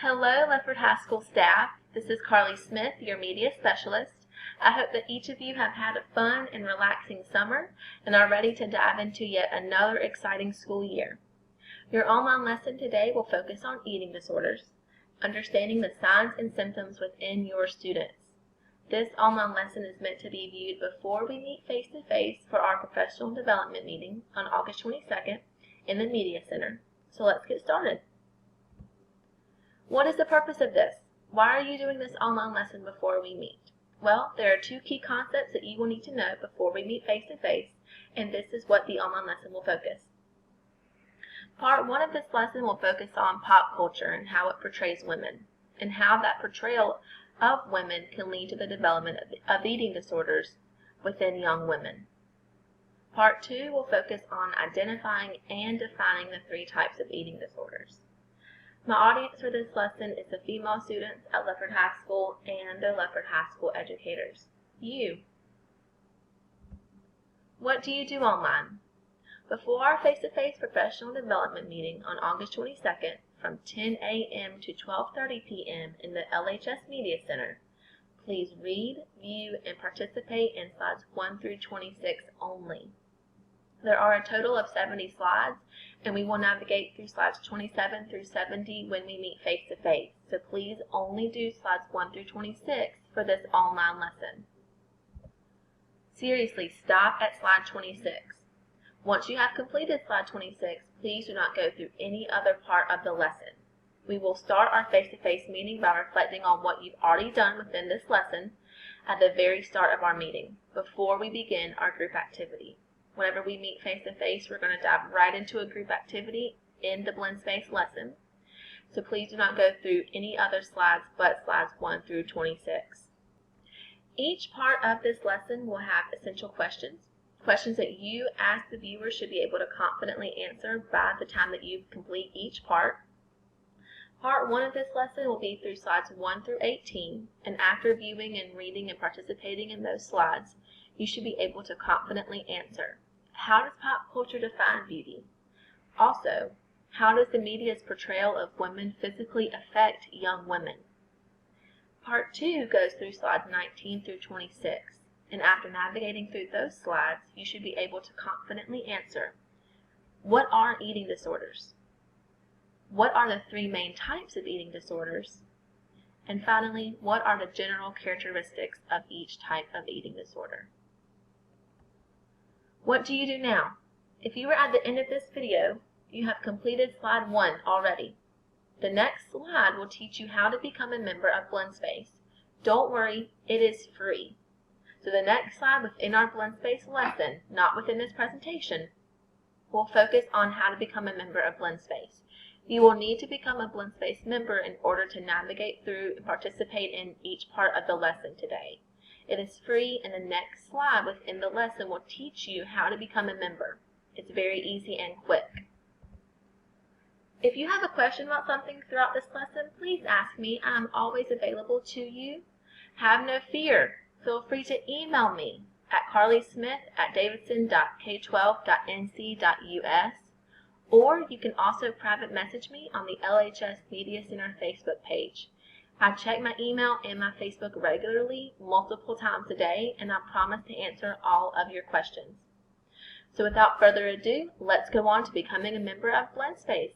Hello, Lefford High School staff. This is Carly Smith, your media specialist. I hope that each of you have had a fun and relaxing summer and are ready to dive into yet another exciting school year. Your online lesson today will focus on eating disorders, understanding the signs and symptoms within your students. This online lesson is meant to be viewed before we meet face-to-face for our professional development meeting on August 22nd in the Media Center. So let's get started. What is the purpose of this? Why are you doing this online lesson before we meet? Well, there are two key concepts that you will need to know before we meet face-to-face, and this is what the online lesson will focus. Part 1 of this lesson will focus on pop culture and how it portrays women, and how that portrayal of women can lead to the development of eating disorders within young women. Part 2 will focus on identifying and defining the 3 types of eating disorders. My audience for this lesson is the female students at Lefford High School and the Lefford High School educators. You. What do you do online? Before our face-to-face professional development meeting on August 22nd from 10 a.m. to 12:30 p.m. in the LHS Media Center, please read, view, and participate in slides 1 through 26 only. There are a total of 70 slides, and we will navigate through slides 27 through 70 when we meet face-to-face, so please only do slides 1 through 26 for this online lesson. Seriously, stop at slide 26. Once you have completed slide 26, please do not go through any other part of the lesson. We will start our face-to-face meeting by reflecting on what you've already done within this lesson at the very start of our meeting, before we begin our group activity. Whenever we meet face-to-face, we're going to dive right into a group activity in the blend space lesson. So please do not go through any other slides but slides 1 through 26. Each part of this lesson will have essential questions that you as the viewer should be able to confidently answer by the time that you complete each part. Part 1 of this lesson will be through slides 1 through 18, and after viewing and reading and participating in those slides, you should be able to confidently answer, how does pop culture define beauty? Also, how does the media's portrayal of women physically affect young women? Part 2 goes through slides 19 through 26, and after navigating through those slides, you should be able to confidently answer, what are eating disorders? What are the 3 main types of eating disorders? And finally, what are the general characteristics of each type of eating disorder? What do you do now? If you were at the end of this video, you have completed slide 1 already. The next slide will teach you how to become a member of Blend Space. Don't worry, it is free. So the next slide within our Blend Space lesson, not within this presentation, will focus on how to become a member of Blend Space. You will need to become a Blend Space member in order to navigate through and participate in each part of the lesson today. It is free, and the next slide within the lesson will teach you how to become a member. It's very easy and quick. If you have a question about something throughout this lesson, please ask me. I am always available to you. Have no fear. Feel free to email me at carlysmith@davidson.k12.nc.us, or you can also private message me on the LHS Media Center Facebook page. I check my email and my Facebook regularly, multiple times a day, and I promise to answer all of your questions. So without further ado, let's go on to becoming a member of Blend Space.